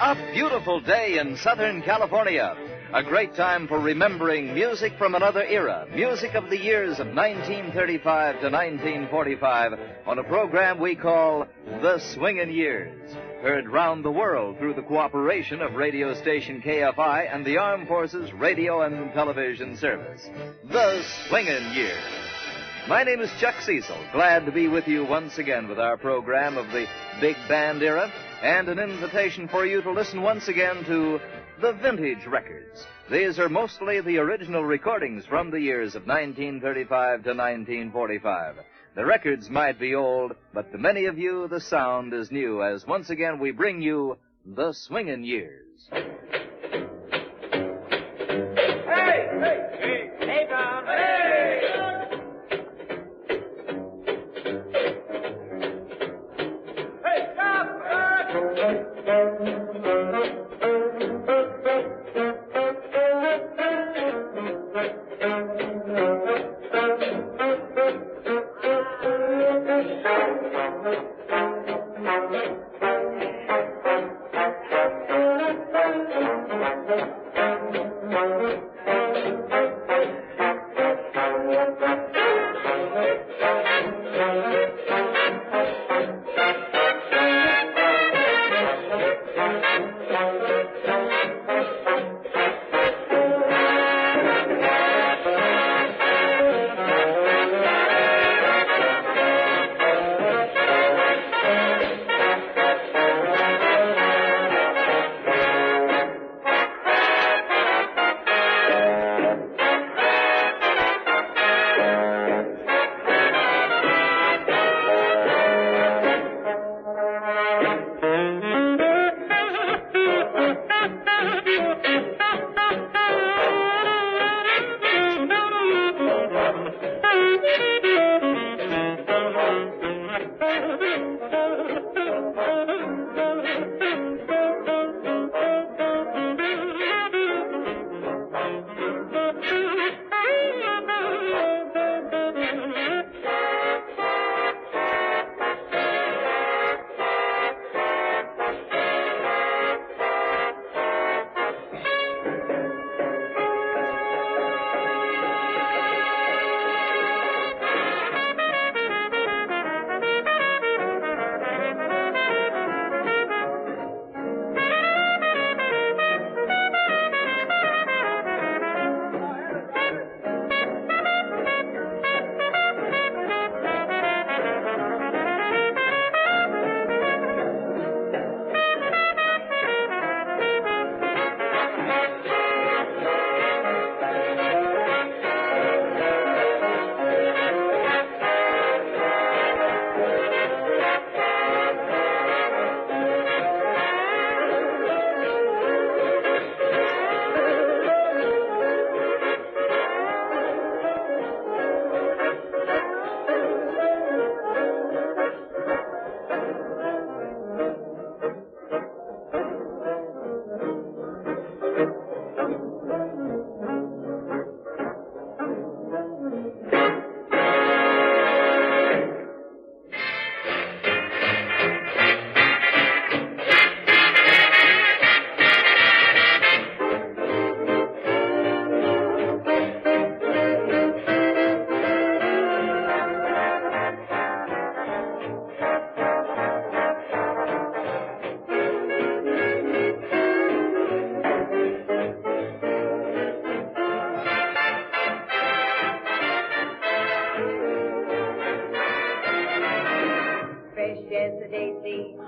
A beautiful day in Southern California. A great time for remembering music from another era. Music of the years of 1935 to 1945 on a program we call The Swingin' Years. Heard round the world through the cooperation of radio station KFI and the Armed Forces Radio and Television Service. The Swingin' Years. My name is Chuck Cecil. Glad to be with you once again with our program of the Big Band era and an invitation for you to listen once again to the vintage records. These are mostly the original recordings from the years of 1935 to 1945. The records might be old, but to many of you the sound is new as once again we bring you the Swingin' Years. Hey! Hey! Hey! Hey, Tom! Hey! Hey, stop!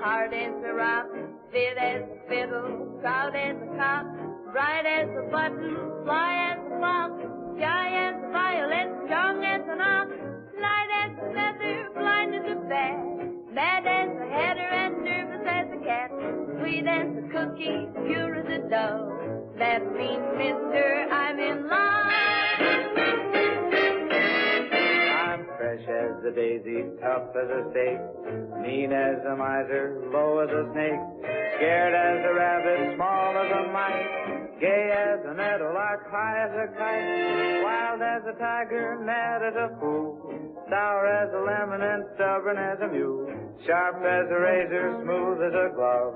Hard as a rock, fit as a fiddle, proud as a cock, bright as a button, fly as a fox, shy as a violet, strong as an ox, light as a feather, blind as a bat, mad as a hatter and nervous as a cat, sweet as a cookie, pure as a dove. That means, mister, I'm in love. Fresh as a daisy, tough as a steak, mean as a miser, low as a snake, scared as a rabbit, small as a mice, Gay as a meadowlark, high as a kite, wild as a tiger, mad as a fool, sour as a lemon and stubborn as a mule, sharp as a razor, smooth as a glove.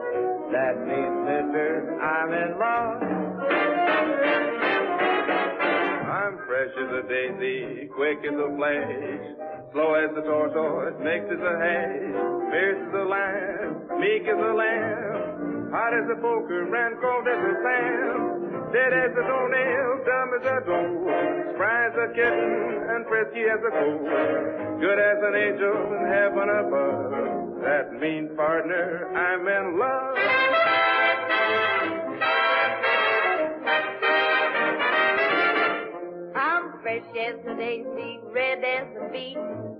That means, mister, I'm in love. I'm fresh as a daisy, quick as a flash, slow as the tortoise, mixed as a hash, fierce as a lion, meek as a lamb, hot as a poker, and cold as a Sam, dead as a toenail, dumb as a doe, spry as a kitten, and frisky as a colt, good as an angel in heaven above. That means, partner, I'm in love. I'm fresh as a daisy, red as a beet,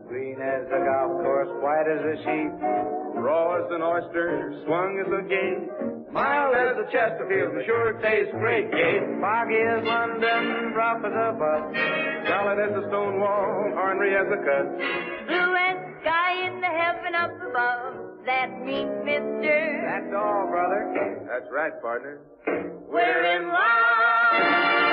Green as a golf course, white as a sheet, Raw as an oyster, swung as a gate, mild as a Chesterfield, and sure tastes great, Kate. foggy as London, rough as a bus, Solid as a stone wall, ornery as a cut. blue as the sky in the heaven up above. That means, mister, that's all, brother. That's right, partner. we're in love.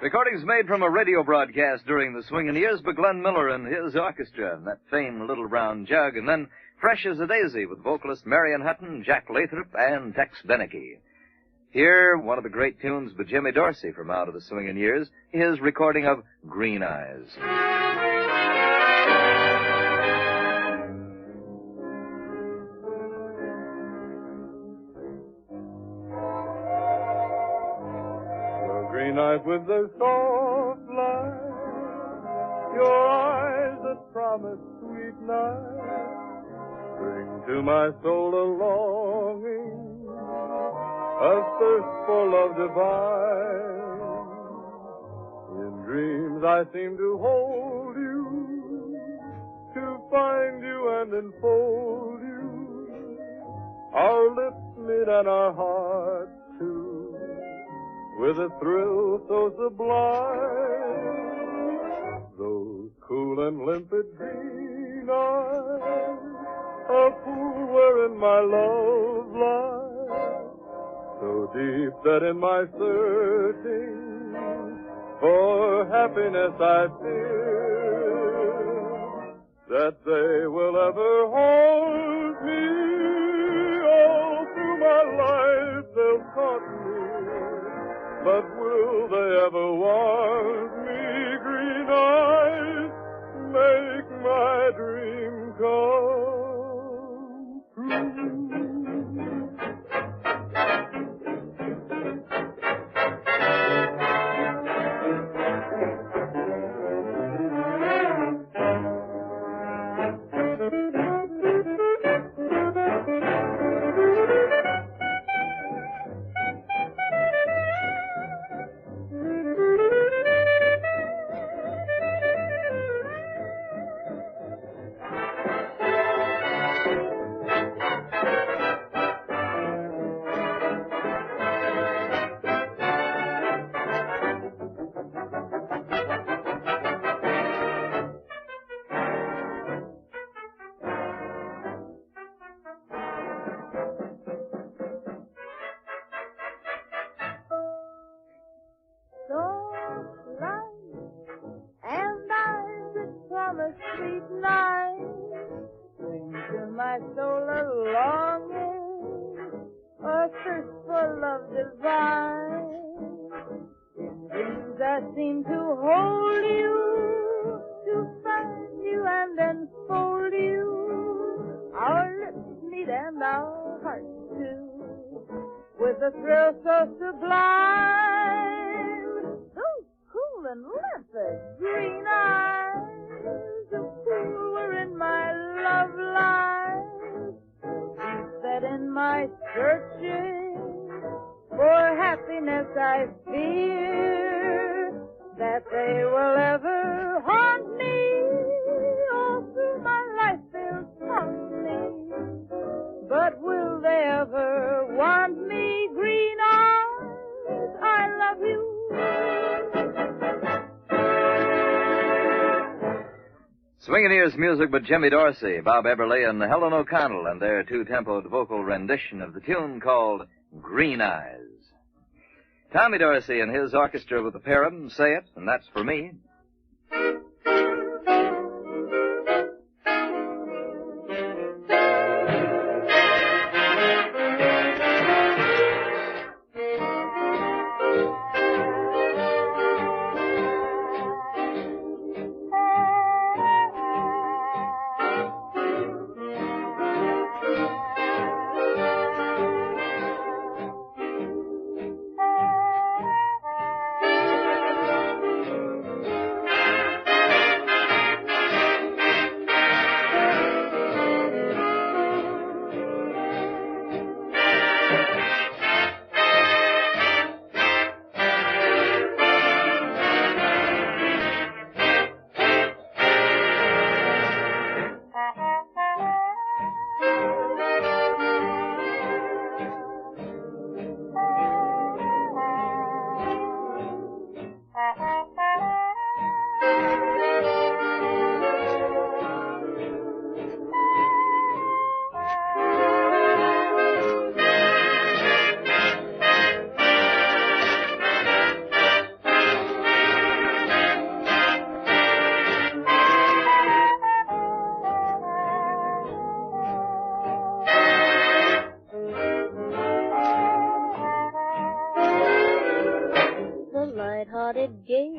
Recordings made from a radio broadcast during the swinging years by Glenn Miller and his orchestra, and that famed Little Brown Jug, and then Fresh as a Daisy with vocalist Marion Hutton, Jack Lathrop, and Tex Beneke. Here, one of the great tunes by Jimmy Dorsey from out of the swinging years, his recording of Green Eyes. Green eyes with their soft light, your eyes that promise sweet night, bring to my soul a longing, a thirst for love divine. In dreams I seem to hold you, to find you and enfold you. Our lips meet and our hearts too, with a thrill so sublime. Those cool and limpid green eyes, a pool wherein my love lies, so deep that in my searching for happiness I fear that they will ever hold me. All through my life they'll taunt me, but will they ever want me? Green eyes make my dream come true. My soul a longing, a thirst for love divine. In dreams I seem to hold you, to find you and enfold you. Our lips meet and our hearts too, with a thrill so sublime. Those cool and limpid green eyes, a pool wherein my love lies. That in my searching for happiness I fear that they will ever haunt me. All through my life they'll taunt me, but will they ever want me? Green eyes, I love you. Swingin' music with Jimmy Dorsey, Bob Eberly, and Helen O'Connell, and their two-tempoed vocal rendition of the tune called Green Eyes. Tommy Dorsey and his orchestra with the pair of them say it, and that's for me. Light-hearted, gay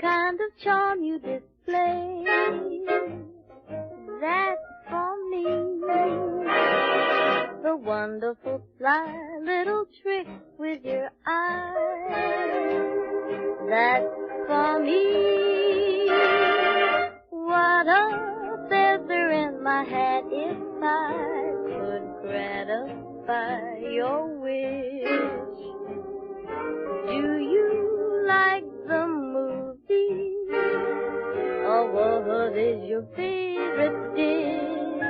kind of charm you display, that's for me. The wonderful, sly little trick with your eyes, that's for me. What a feather in my hat if I could gratify your wish. Do you like the movie? Or what is your favorite dish?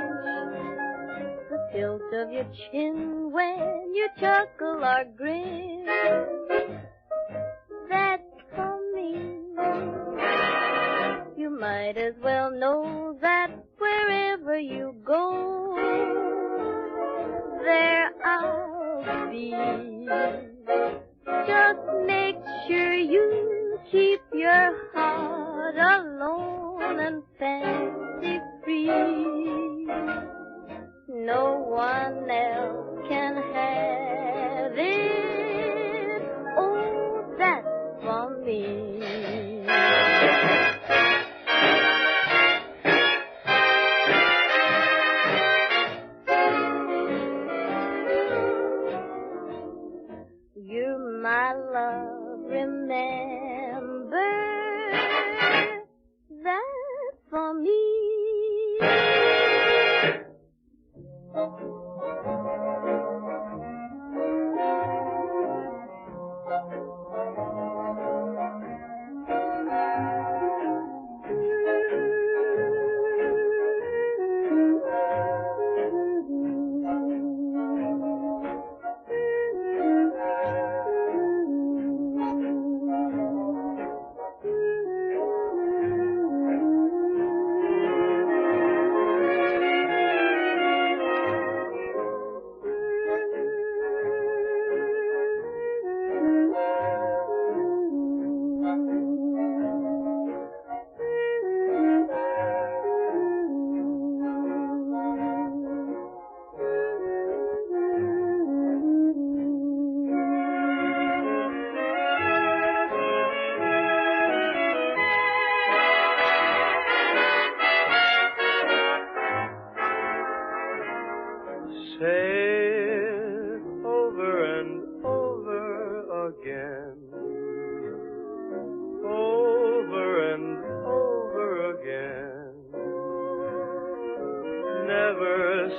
The tilt of your chin when you chuckle or grin, that's for me. You might as well know that wherever you go, there I'll be. Just make sure you keep your heart alone and fancy free. No one else can have it. Oh, that's for me. You're my love, remember, that's for me.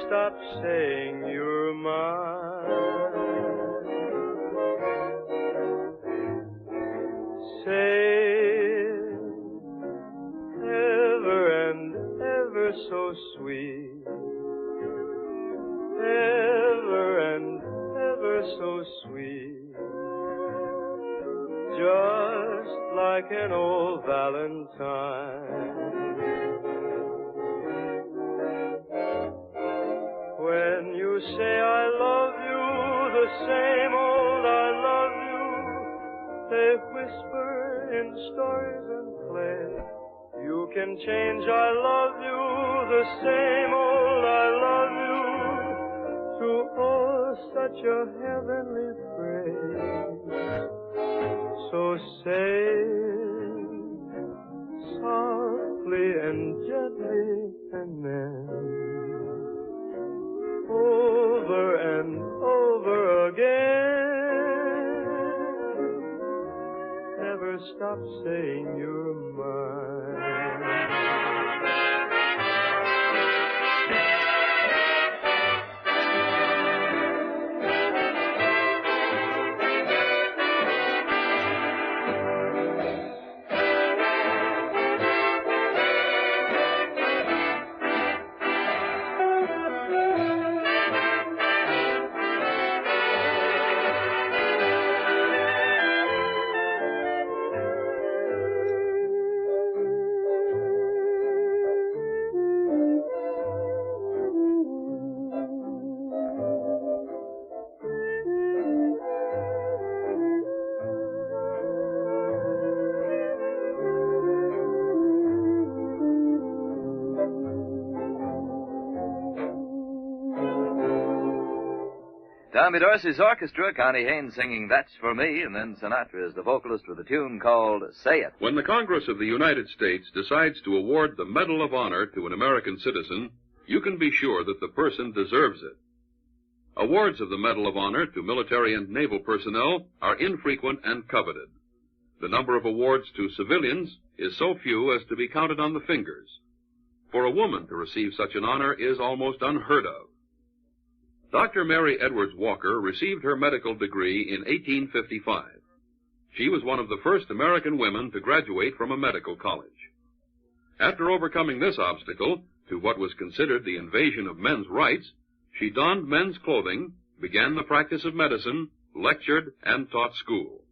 Stop saying you're mine. Say it ever and ever so sweet, ever and ever so sweet, just like an old Valentine. say I love you, the same old I love you. They whisper in stories and play. You can change, I love you, the same old I love you, to oh, such a heavenly phrase. So say softly and gently, and then over and over again, never stop saying you're mine. Tommy Dorsey's orchestra, Connie Haynes singing That's For Me, and then Sinatra is the vocalist with a tune called Say It. When the Congress of the United States decides to award the Medal of Honor to an American citizen, you can be sure that the person deserves it. Awards of the Medal of Honor to military and naval personnel are infrequent and coveted. The number of awards to civilians is so few as to be counted on the fingers. For a woman to receive such an honor is almost unheard of. Dr. Mary Edwards Walker received her medical degree in 1855. She was one of the first American women to graduate from a medical college. After overcoming this obstacle to what was considered the invasion of men's rights, she donned men's clothing, began the practice of medicine, lectured, and taught school.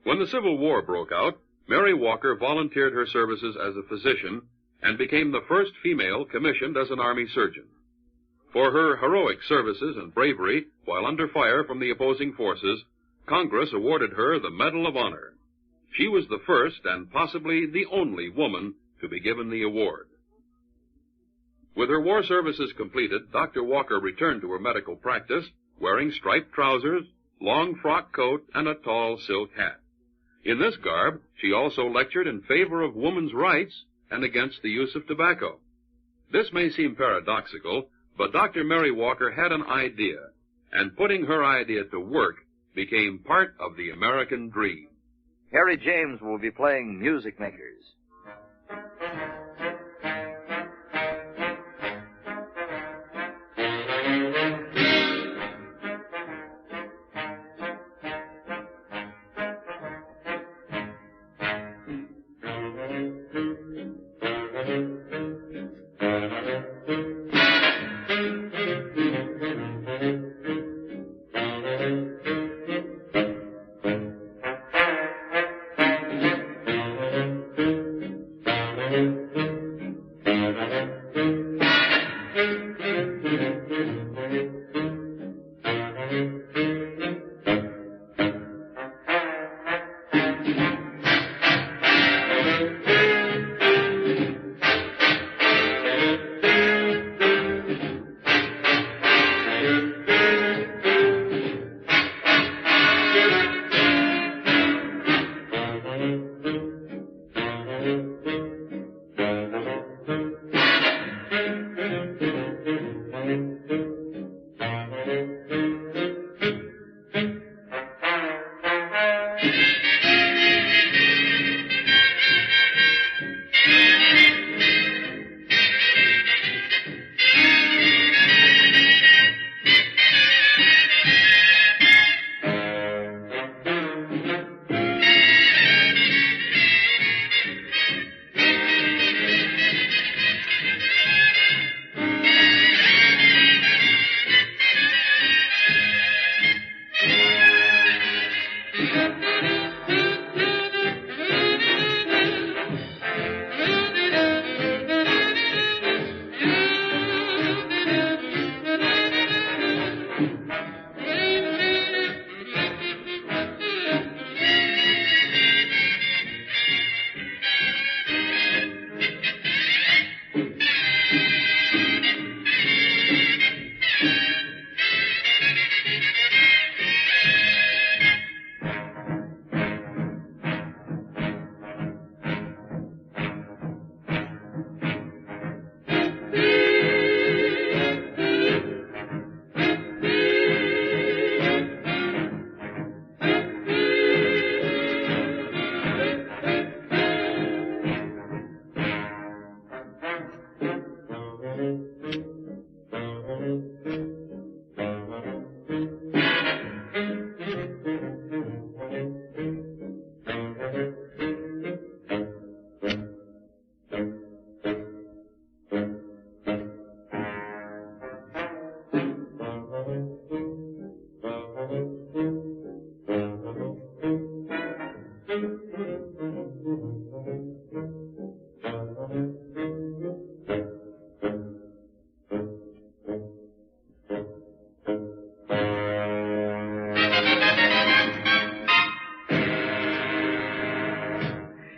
When the Civil War broke out, Mary Walker volunteered her services as a physician and became the first female commissioned as an Army surgeon. For her heroic services and bravery while under fire from the opposing forces, Congress awarded her the Medal of Honor. She was the first and possibly the only woman to be given the award. With her war services completed, Dr. Walker returned to her medical practice, wearing striped trousers, long frock coat, and a tall silk hat. In this garb, she also lectured in favor of women's rights and against the use of tobacco. This may seem paradoxical, but Dr. Mary Walker had an idea, and putting her idea to work became part of the American dream. Harry James will be playing Music Makers.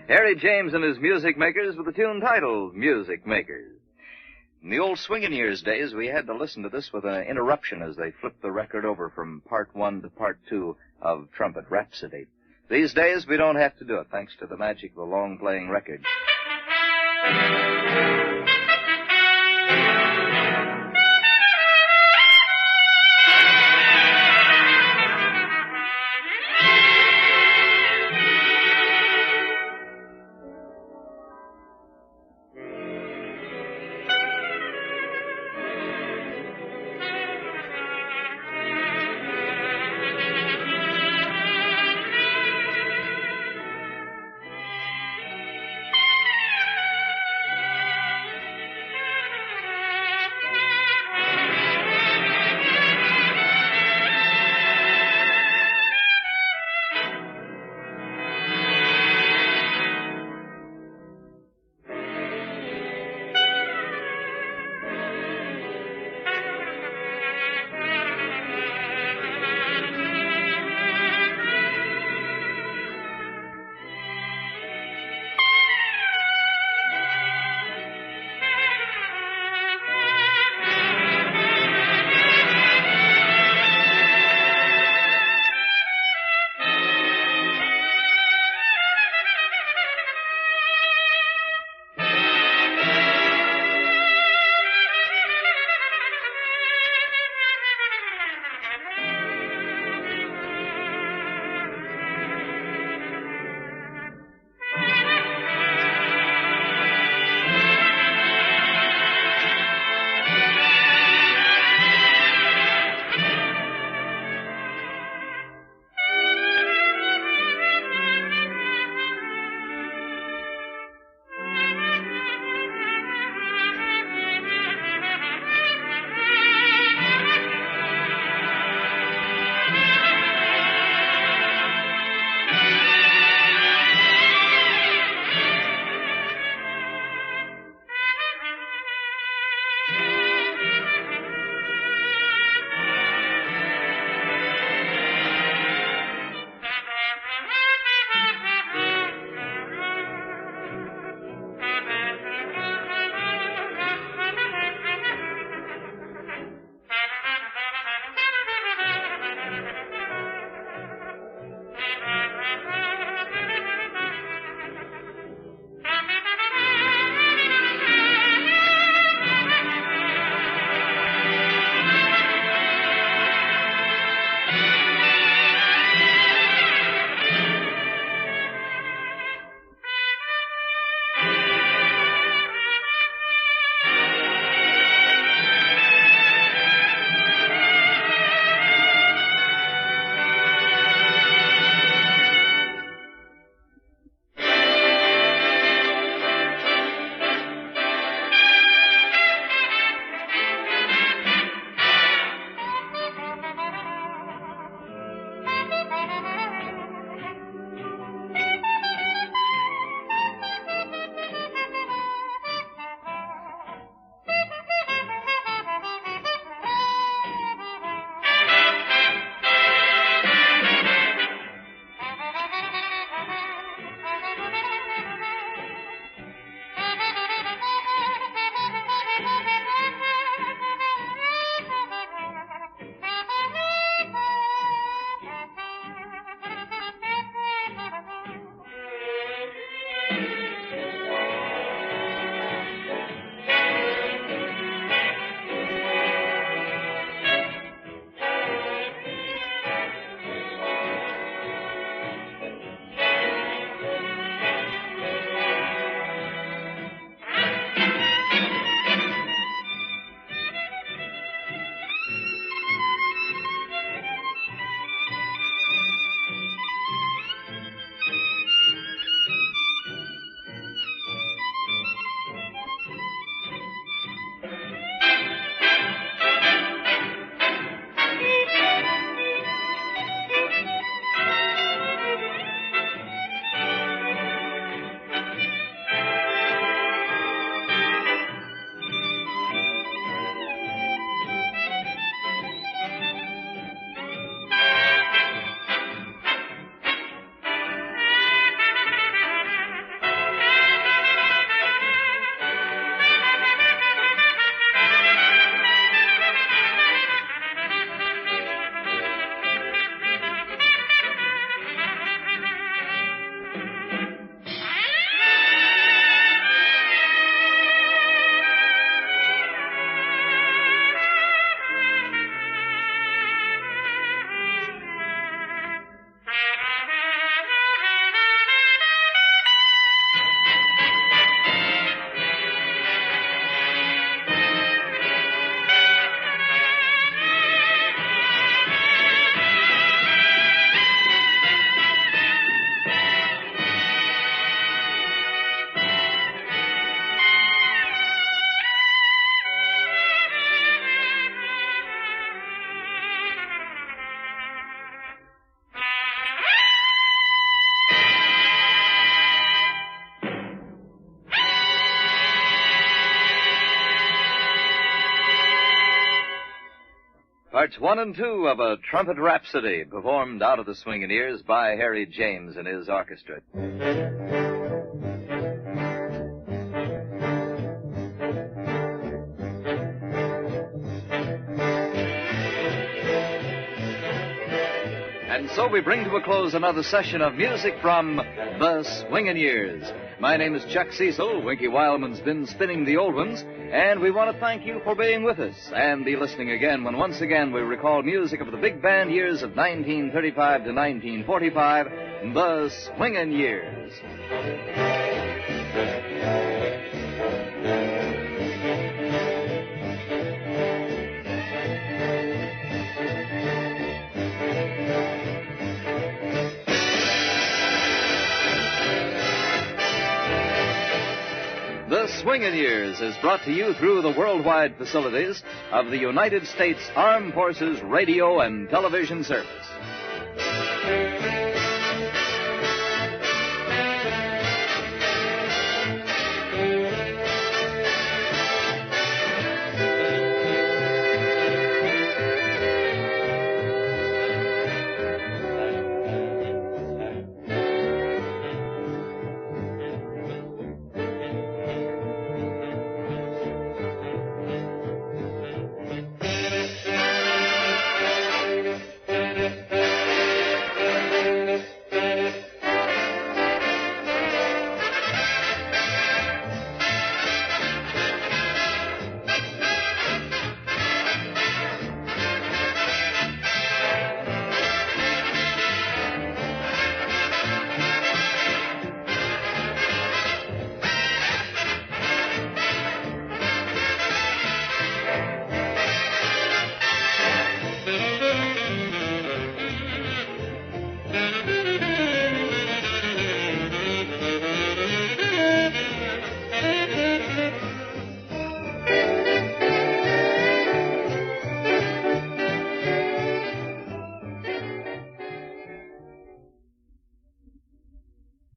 Harry James and his Music Makers with a tune titled Music Makers. In the old Swingin' Years days, we had to listen to this with an interruption as they flipped the record over from part 1 to part 2 of Trumpet Rhapsody. These days, we don't have to do it, thanks to the magic of a long-playing record. Parts 1 and 2 of a trumpet rhapsody performed out of the Swingin' Ears by Harry James and his orchestra. And so we bring to a close another session of music from the Swingin' Years. My name is Chuck Cecil. Winky Wildman's been spinning the old ones, and we want to thank you for being with us and be listening again when once again we recall music of the big band years of 1935 to 1945, the Swingin' Years. The Swingin' Years is brought to you through the worldwide facilities of the United States Armed Forces Radio and Television Service.